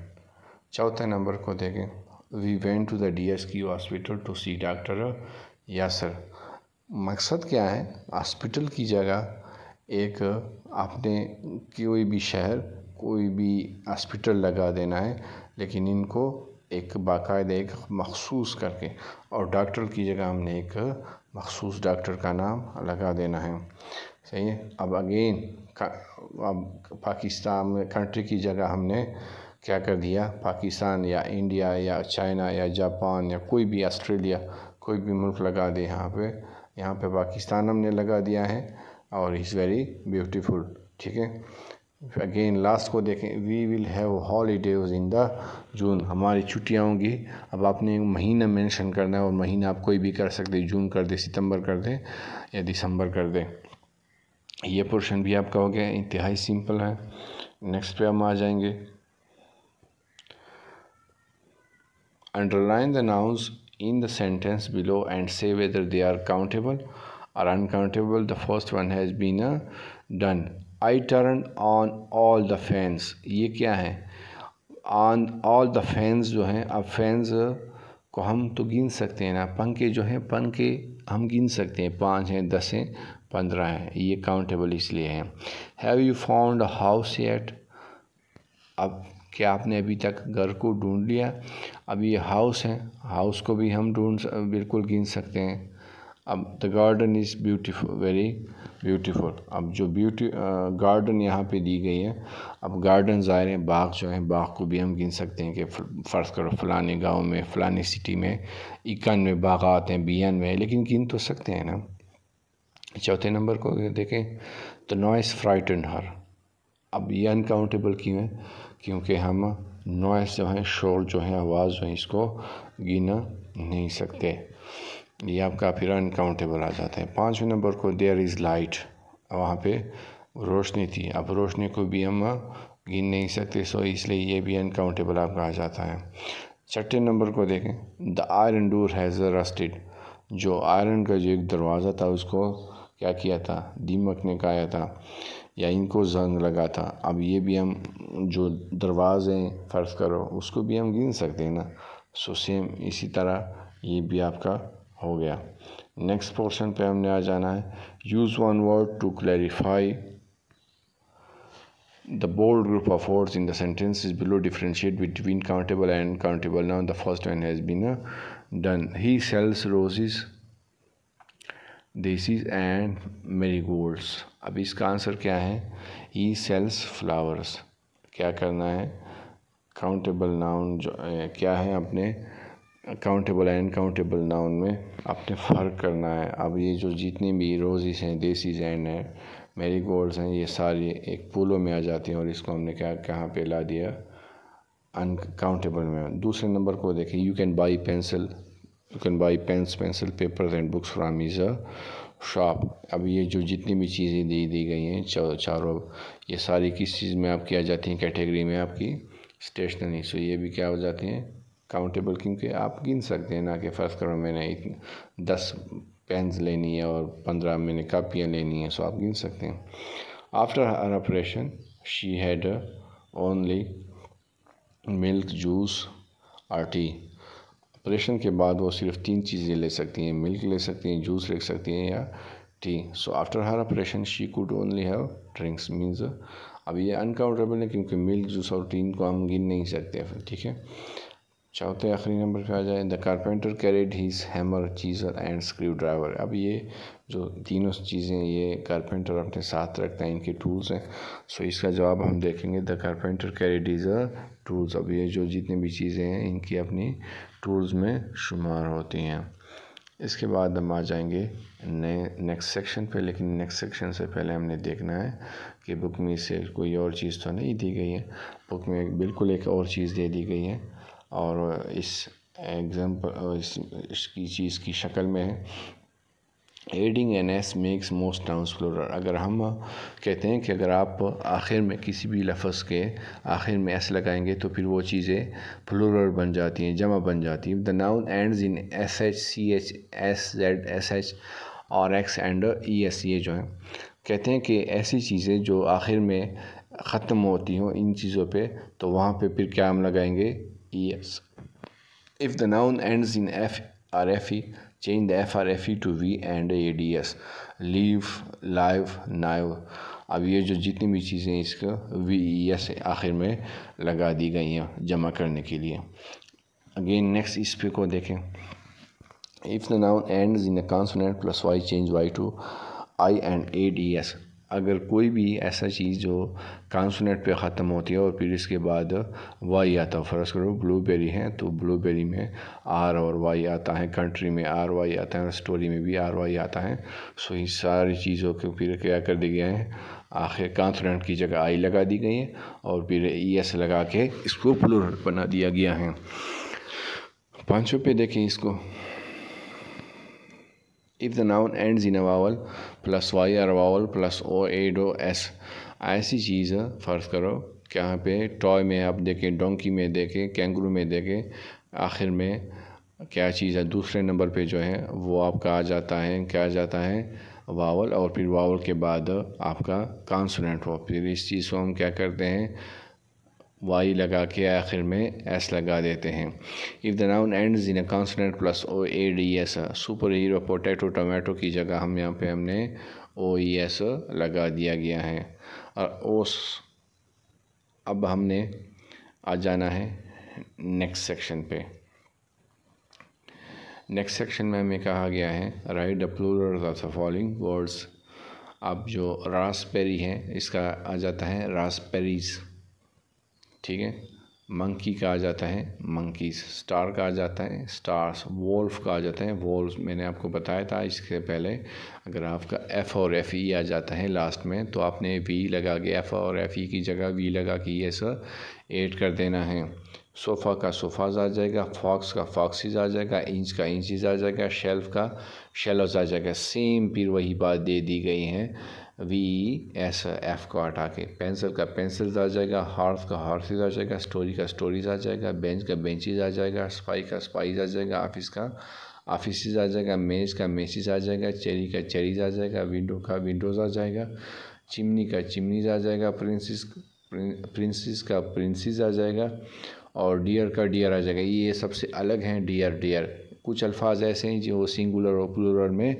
चौथे नंबर को देखें, we went to the DSQ hospital to see doctor Yasir. मकसद क्या है, हॉस्पिटल की जगह एक आपने कोई भी शहर, कोई भी हॉस्पिटल लगा देना है, लेकिन इनको एक बाकायदा एक मखसूस करके, और डॉक्टर की जगह हमने एक मखसूस डॉक्टर का नाम लगा देना है। सही है। अब अगेन अब पाकिस्तान में कंट्री की जगह हमने क्या कर दिया, पाकिस्तान या इंडिया या चाइना या जापान या कोई भी ऑस्ट्रेलिया, कोई भी मुल्क लगा दे। यहाँ पे पाकिस्तान हमने लगा दिया है, और इज़ वेरी ब्यूटीफुल। ठीक है। अगेन लास्ट को देखें, we will have holidays in the June, हमारी छुट्टियाँ होंगी। अब आपने महीना मेंशन करना है और महीना आप कोई भी कर सकते, जून कर दे, सितंबर कर दे या दिसंबर कर दे। ये पोर्शन भी आपका हो गया, इंतहाई सिंपल है। नेक्स्ट पे हम आ जाएंगे। Underline the nouns in the sentence below and say whether they are countable or uncountable. The first one has been done. I turn on all the fans. ये क्या है? On all the fans जो हैं, अब fans को हम तो गिन सकते हैं ना, पंखे जो हैं, पंखे हम गिन सकते हैं, 5 हैं, 10 हैं, 15 हैं, ये काउंटेबल इसलिए हैं। Have you found a house yet? अब क्या आपने अभी तक घर को ढूंढ लिया? अब ये हाउस है, हाउस को भी हम बिल्कुल गिन सकते हैं। अब the garden is beautiful, very beautiful. अब जो गार्डन यहाँ पे दी गई है, अब गार्डन ज़ाहिर है, बाग जो है, बाग को भी हम गिन सकते हैं कि फ़र्ज़ करो फ़लाने गांव में, फ़लानी सिटी में 91 बागात हैं, 92 हैं, लेकिन गिन तो सकते हैं ना। चौथे नंबर को देखें, द नॉइस फ्राइटन हर। अब ये अनकाउंटेबल क्यों है? क्योंकि हम नॉइस जो है, शोर जो है, आवाज़ जो है, इसको गिना नहीं सकते, ये आपका फिर अनकाउंटेबल आ जाता है। 5वें नंबर को देयर इज़ लाइट, वहाँ पे रोशनी थी, अब रोशनी को भी हम गिन नहीं सकते, सो इसलिए ये भी अनकाउंटेबल आपका आ जाता है। 6ठे नंबर को देखें, the iron door has rusted, जो आयरन का जो एक दरवाज़ा था उसको क्या किया था? दीमक ने खाया था या इनको जंग लगा था। अब ये भी हम जो दरवाज़े फ़र्ज़ करो उसको भी हम गिन सकते हैं ना, सो सेम इसी तरह ये भी आपका हो गया। नेक्स्ट पोर्शन पे हमने आ जाना है। Use one word to clarify the bold group of words in the sentences below, differentiate between countable and uncountable. Now the first one has been done. He sells roses, daisies and marigolds. अब इसका answer क्या है? He sells flowers. क्या करना है? Countable noun जो क्या है, अपने काउंटेबल एंड काउंटेबल नाउन में आपने फ़र्क करना है। अब ये जो जितनी भी रोज़ेस हैं, डेसीज एंड मेरीगोल्ड्स हैं, ये सारी एक पूलों में आ जाती हैं और इसको हमने क्या कहाँ पे ला दिया? अनकाउंटेबल में। दूसरे नंबर को देखें, you can buy pencil, you can buy pens, pencil, papers and books from is a shop. अब ये जो जितनी भी चीज़ें दी गई हैं चारों, ये सारी किस चीज़ में आपकी आ जाती हैं? कैटेगरी में आपकी स्टेशनरी। सो ये भी क्या हो जाती हैं? काउंटेबल, क्योंकि आप गिन सकते हैं ना कि फ़र्ज़ करो मैंने 10 पेन्स लेनी है और 15 मैंने कापियाँ लेनी है, सो आप गिन सकते हैं। After her operation she had only milk, juice और टी। ऑपरेशन के बाद वो सिर्फ 3 चीज़ें ले सकती हैं, मिल्क ले सकती हैं, जूस ले सकती हैं या T. So after her operation she could only have drinks, means अब ये अनकाउंटेबल है क्योंकि मिल्क, जूस और टी को हम गिन नहीं सकते फिर, ठीक है। चौथे आखिरी नंबर पे आ जाए, the carpenter carried his hammer, chisel and screwdriver. अब ये जो तीनों चीज़ें ये कारपेंटर अपने साथ रखता है, इनके टूल्स हैं। सो इसका जवाब हम देखेंगे, the carpenter carried is a tools. अब ये जो जितनी भी चीज़ें हैं इनकी अपनी टूल्स में शुमार होती हैं। इसके बाद हम आ जाएंगे नेक्स्ट सेक्शन पे, लेकिन नेक्स्ट सेक्शन से पहले हमने देखना है कि बुक में से कोई और चीज़ तो नहीं दी गई है। बुक में बिल्कुल एक और चीज़ दे दी गई है और इस एग्जाम्पल इसकी चीज़ की शक्ल में है, adding an S makes most nouns plural. अगर हम कहते हैं कि अगर आप आखिर में किसी भी लफ्ज़ के आखिर में एस लगाएंगे तो फिर वो चीज़ें प्लूरल बन जाती हैं, जमा बन जाती हैं। The noun ends in S H, C H, S Z, S H और एक्स एंड ई एस। ये जो है कहते हैं कि ऐसी चीज़ें जो आखिर में ख़त्म होती हों इन चीज़ों पे, तो वहाँ पे फिर क्या हम लगाएंगे? E S. If the noun ends in F R F E, change the FRFE to V and ADS, leave, live, naive. अब ये जो जितनी भी चीज़ें इसका VES आखिर में लगा दी गई हैं जमा करने के लिए। अगेन नेक्स्ट इस पे को देखें, if the noun ends in a consonant plus Y, change Y to I and ADS। अगर कोई भी ऐसा चीज़ जो कॉन्सोनेंट पे ख़त्म होती है और फिर इसके बाद वाई आता है, फ़र्ज़ करो ब्लूबेरी है तो ब्लूबेरी में आर और वाई आता है, कंट्री में आर वाई आता है, स्टोरी में भी आर वाई आता है। सो ये सारी चीज़ों को फिर क्या कर दिया गया है, आखिर कॉन्सोनेंट की जगह आई लगा दी गई है और फिर ई एस लगा के इसको प्लूरल बना दिया गया है। 5 पे देखें इसको, if the noun ends in a vowel plus Y or vowel plus O add O S, ऐसी चीज़ फ़र्ज़ करो कि यहाँ पे टॉय में आप देखें, डोंकी में देखें, कैंगरू में देखें, आखिर में क्या चीज़ है, दूसरे नंबर पे जो है वो आपका आ जाता है, क्या आ जाता है, वावल, और फिर वावल के बाद आपका कॉन्सोनेंट हो। फिर इस चीज़ को हम क्या करते हैं, वाई लगा के आखिर में एस लगा देते हैं। If the noun ends in a consonant plus O A D S, super hero potato tomato की जगह हम यहाँ पे हमने ओ ई एस लगा दिया गया है। और ओस, अब हमने आ जाना है नेक्स्ट सेक्शन पे। नेक्स्ट सेक्शन में हमें कहा गया है right the Plurals of the following words. अब जो रास्पबेरी है इसका आ जाता है रास्पबेरीज, ठीक है। मंकी का आ जाता है मंकीज, स्टार का आ जाता है स्टार्स, वोल्फ का आ जाता है वोल्व्स। मैंने आपको बताया था इसके पहले, अगर आपका एफ़ और एफ़ ई आ जाता है लास्ट में तो आपने वी लगा के एफ़ और एफ़ ई की जगह वी लगा के ये सब ऐड कर देना है। सोफ़ा का सोफ़ाज आ जाएगा, फॉक्स का फॉक्सीज आ जाएगा, इंच का इंचीज आ जाएगा, शेल्फ का शेलोज आ जाएगा। सेम फिर वही बात दे दी गई है, वी एस एफ को हटा के। पेंसिल का पेंसिल्स आ जाएगा, हॉर्स का हॉर्सेज आ जाएगा, स्टोरी का स्टोरीज आ जाएगा, बेंच का बेंचेज आ जाएगा, स्पाई का स्पाइज आ जाएगा, ऑफिस का ऑफिस आ जाएगा, मेज का मेसिस आ जाएगा, चेरी का चेरीज आ जाएगा, विंडो का विंडोज़ आ जाएगा, चिमनी का चिमनीज आ जाएगा, प्रिंसेस का प्रिंसेस आ जाएगा, और डियर का डियर आ जाएगा। ये सबसे अलग हैं डियर डियर। कुछ अल्फाज ऐसे हैं जो सिंगुलर और प्लूरल में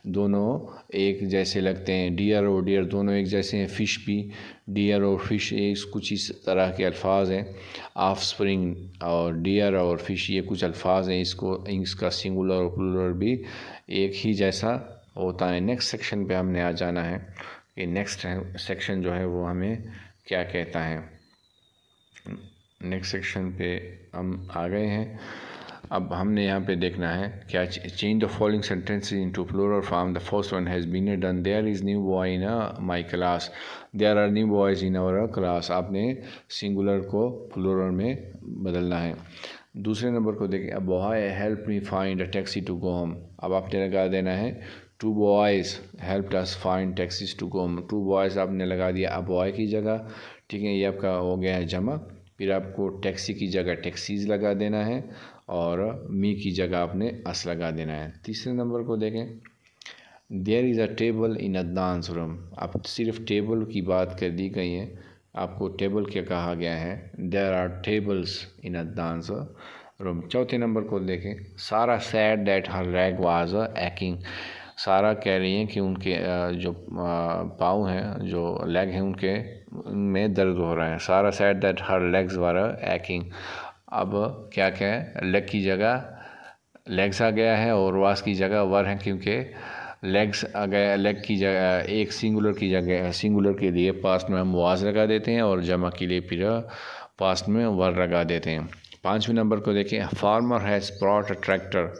दोनों एक जैसे लगते हैं, डियर और डियर दोनों एक जैसे हैं। फ़िश भी, डियर और फिश कुछ इस तरह के अल्फाज हैं। ऑफ स्प्रिंग और डियर और फिश ये कुछ अल्फाज हैं, इसका सिंगुलर और प्लूरल भी एक ही जैसा होता है। नेक्स्ट सेक्शन पे हमने आ जाना है कि नेक्स्ट सेक्शन जो है वो हमें क्या कहता है। नेक्स्ट सेक्शन पे हम आ गए हैं। अब हमने यहाँ पे देखना है क्या, change the following sentences into plural form. The first one has been done, there is new boy in my class, there are new boys in our class. आपने सिंगुलर को प्लूरल में बदलना है। दूसरे नंबर को देखें, a boy help me find a taxi to go home. अब आपने लगा देना है two boys help us find taxis to go home. Two boys आपने लगा दिया अ बॉय की जगह, ठीक है, ये आपका हो गया है जमा। फिर आपको टैक्सी की जगह टैक्सीज़ लगा देना है और मी की जगह आपने अस लगा देना है। तीसरे नंबर को देखें, there is a table in a dance room. अब सिर्फ टेबल की बात कर दी गई है, आपको टेबल क्या कहा गया है, there are tables in a dance room. चौथे नंबर को देखें, Sara said that her leg was acting. Sara कह रही हैं कि उनके जो पाँव हैं, जो लेग हैं, उनके में दर्द हो रहा है। सारा said that her legs were acting. अब क्या क्या है, लेग की जगह लेग्स आ गया है और वास की जगह वर है, क्योंकि लेग्स आ गया, लेग की जगह एक सिंगुलर की जगह, सिंगुलर के लिए पास्ट में हम वास लगा देते हैं और जमा के लिए फिर पास्ट में वर लगा देते हैं। पाँचवें नंबर को देखें, farmer has brought a tractor.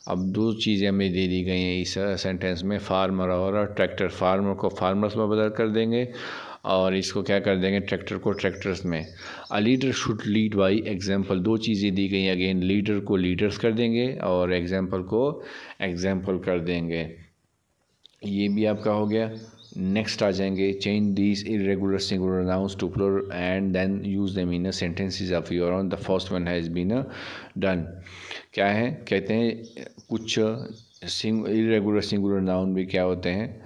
अब दो चीज़ें हमें दे दी गई हैं इस सेंटेंस में, फार्मर और ट्रैक्टर। फार्मर को फार्मर्स में बदल कर देंगे और इसको क्या कर देंगे, ट्रैक्टर को ट्रैक्टर्स में। A leader should lead by example. दो चीज़ें दी गई, अगेन लीडर को लीडर्स कर देंगे और एग्जाम्पल को एग्जाम्पल कर देंगे। ये भी आपका हो गया। नेक्स्ट आ जाएंगे, change these irregular singular nouns to plural and then use them in sentences of your own. The first one has been done. क्या है, कहते हैं कुछ इरेगुलर सिंगुलर नाउन भी क्या होते हैं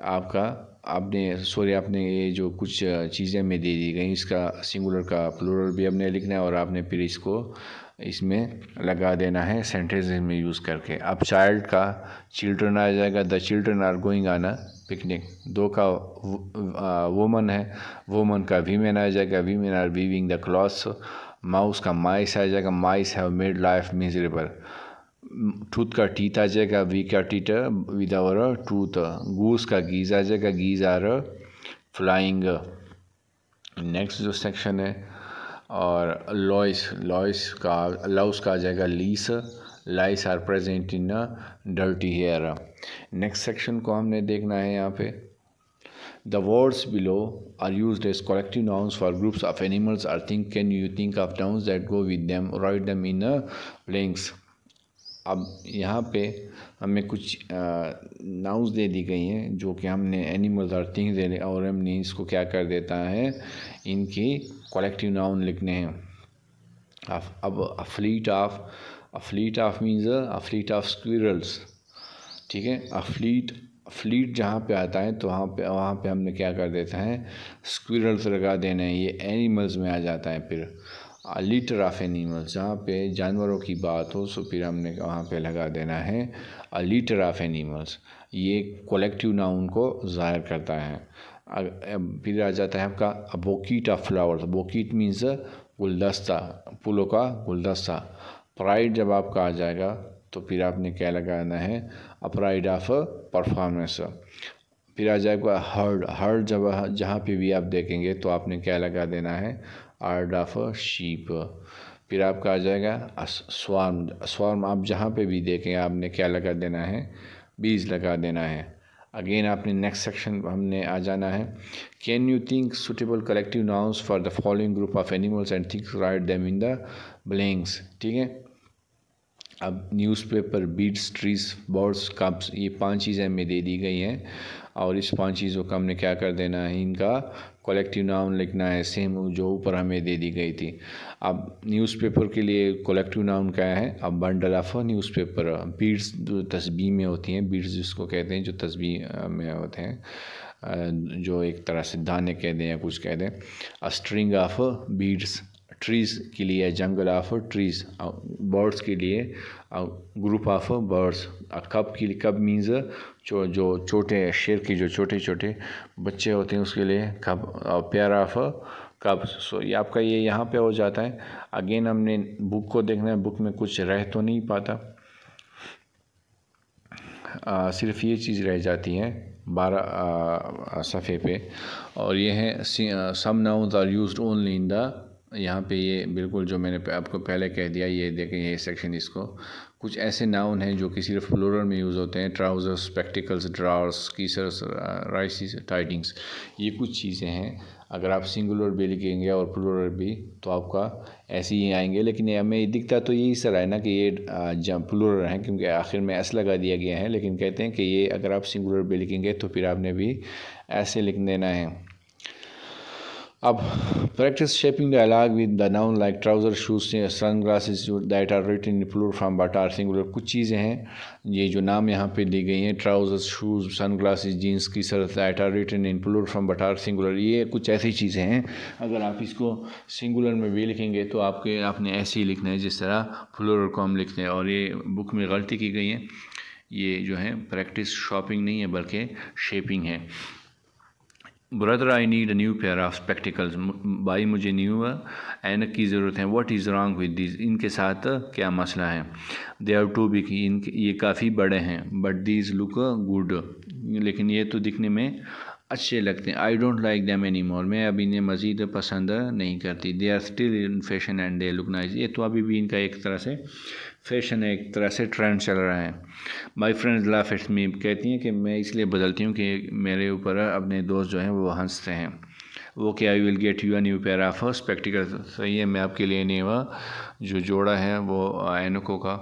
आपका, आपने ये जो कुछ चीज़ें में दे दी गई, इसका सिंगुलर का प्लूरल भी आपने लिखना है और आपने फिर इसको इसमें लगा देना है सेंटेंस में यूज़ करके। अब चाइल्ड का चिल्ड्रन आ जाएगा, the children are going on a picnic. दो का वुमन है, वुमन का वीमेन आ जाएगा, women are weaving the clothes. Mouse का माइस आ जाएगा, mice have made life miserable. Tooth का टीथ आ जाएगा, वी का teeter with our tooth. Goose का गीज आ जाएगा, गीज आर फ्लाइंग। नेक्स्ट जो सेक्शन है और लॉइस का आ जाएगा lice. Lice are present in dirty hair. Next section को हमने देखना है यहाँ पे। The words below are used as collective nouns for groups of animals or things. Can you think of nouns that go with them? Write them in blanks. अब यहाँ पे हमें कुछ नाउन्स दे दी गई हैं जो कि हमने एनिमल्स और थिंग्स दे और हमने इसको क्या कर देता है, इनकी कलेक्टिव नाउन लिखने हैं। अब a fleet of means a fleet of squirrels, ठीक है। फ्लीट जहाँ पे आता है तो वहाँ पे हमने क्या कर देता है, स्क्विरल्स लगा देना है, ये एनिमल्स में आ जाता है। फिर लिटर ऑफ एनिमल्स, जहाँ पे जानवरों की बात हो सो फिर हमने वहाँ पे लगा देना है अ लिटर ऑफ एनिमल्स। ये कलेक्टिव नाउन को ज़ाहिर करता है। फिर आ जाता है आपका अ बोकीट ऑफ फ्लावर्स। बोकीट मीन्स गुलदस्ता, फूलों का गुलदस्ता। प्राइड जब आपका आ जाएगा तो फिर आपने क्या लगाना है, अ प्राइड ऑफ परफॉर्मेंस। फिर आ जाएगा हर्ड जब जहाँ पे भी आप देखेंगे तो आपने क्या लगा देना है, हर्ड ऑफ शीप। फिर आपका आ जाएगा स्वार्म आप जहाँ पे भी देखेंगे आपने क्या लगा देना है, बीज लगा देना है। अगेन आपने नेक्स्ट सेक्शन हमने आ जाना है। Can you think suitable collective nouns for the following group of animals and things, write them in the blanks, ठीक है। अब newspaper, beads, trees, birds, cups, ये 5 चीज़ें हमें दे दी गई हैं और इस 5 चीज़ों का हमने क्या कर देना है, इनका कलेक्टिव नाउन लिखना है, सेम जो ऊपर हमें दे दी गई थी। अब न्यूज़पेपर के लिए कलेक्टिव नाउन क्या है, अब बंडल ऑफ न्यूज़पेपर। बीड्स जो तस्बीह में होती हैं, बीड्स जिसको कहते हैं जो तस्बीह में होते हैं, जो एक तरह से दाने कह दें या कुछ कह दें। A string of beads. Trees के लिए जंगल ऑफ ट्रीज़। बर्ड्स के लिए ग्रुप ऑफ बर्ड्स। कब के लिए, कब मीन्स जो छोटे शेर के जो छोटे छोटे बच्चे होते हैं उसके लिए कब। पेयर ऑफ कब। सो ये आपका ये यहाँ पे हो जाता है। अगेन हमने बुक को देखना है, बुक में कुछ रह तो नहीं पाता, सिर्फ ये चीज़ रह जाती है 12 सफ़े पे, और ये है some nouns are used only in the, यहाँ पे ये बिल्कुल जो मैंने आपको पहले कह दिया, ये देखें ये सेक्शन। इसको कुछ ऐसे नाउन हैं जो कि सिर्फ प्लूरल में यूज़ होते हैं, trousers, spectacles, drawers, scissors, riches, tidings, ये कुछ चीज़ें हैं। अगर आप सिंगुलर भी लिखेंगे और प्लूरल भी तो आपका ऐसे ही आएंगे, लेकिन हमें दिखता तो यही सर है ना कि ये प्लूरल है क्योंकि आखिर में एस लगा दिया गया है, लेकिन कहते हैं कि ये अगर आप सिंगुलर भी लिखेंगे तो फिर आपने भी ऐसे लिख देना है। अब practice shaping dialogue with the noun like trouser, shoes, sun glasses that are written in plural from but are singular. कुछ चीज़ें हैं ये जो नाम यहाँ पे दी गई हैं, trousers, shoes, sunglasses, jeans की सर that are written in plural from but are singular, ये कुछ ऐसी चीज़ें हैं। अगर आप इसको सिंगुलर में भी लिखेंगे तो आपने ऐसे ही लिखना है जिस तरह प्लूरल को हम लिखते हैं। और ये बुक में गलती की गई है, ये जो है प्रैक्टिस शॉपिंग नहीं है बल्कि शेपिंग है। Brother I need a new pair of spectacles. भाई मुझे न्यू ऐनक की ज़रूरत है। What is wrong with this, इनके साथ क्या मसला है। दे आर टू बिग, ये काफ़ी बड़े हैं। बट दीज लुक गुड, लेकिन ये तो दिखने में अच्छे लगते हैं। I don't like them any more, मैं अब इन्हें मज़ीद पसंद नहीं करती। They are still in fashion and they look nice, ये तो अभी भी इनका एक तरह से फैशन है, एक तरह से ट्रेंड चल रहा है। My friends laugh at me, कहती हैं कि मैं इसलिए बदलती हूँ कि मेरे ऊपर अपने दोस्त जो हैं वो हंसते हैं। वो कि I will get you a new pair of spectacles, सही है मैं आपके लिए न्यू जो जोड़ा है वो ऐनकों का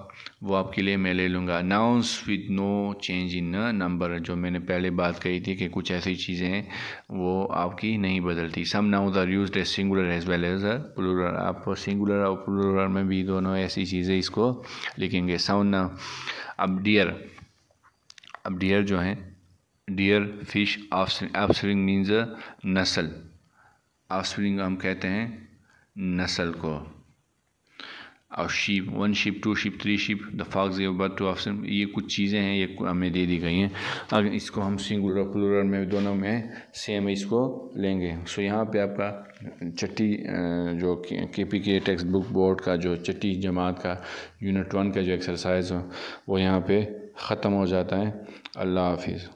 वो आपके लिए मैं ले लूँगा। Nouns with no change in number, जो मैंने पहले बात कही थी कि कुछ ऐसी चीज़ें हैं वो आपकी नहीं बदलती। Some nouns are used as singular as well as plural, आप सिंगुलर और प्लूरल में भी दोनों ऐसी चीज़ें इसको लिखेंगे। साउंड। अब डियर जो है, डियर, फिश, ऑफस्प्रिंग मीन्स नस्ल, ऑफस्प्रिंग हम कहते हैं नस्ल को। और sheep, 1 sheep, 2 sheep, 3 sheep, the fox give birth to offspring, ये कुछ चीज़ें हैं ये हमें दे दी गई हैं। अगर इसको हम सिंगुलर प्लूरल में दोनों में सेम इसको लेंगे। सो यहाँ पे आपका छठी जो केपी के टेक्स्ट बुक बोर्ड का जो छठी जमात का यूनिट 1 का जो एक्सरसाइज हो वो यहाँ पे ख़त्म हो जाता है। अल्लाह हाफिज़।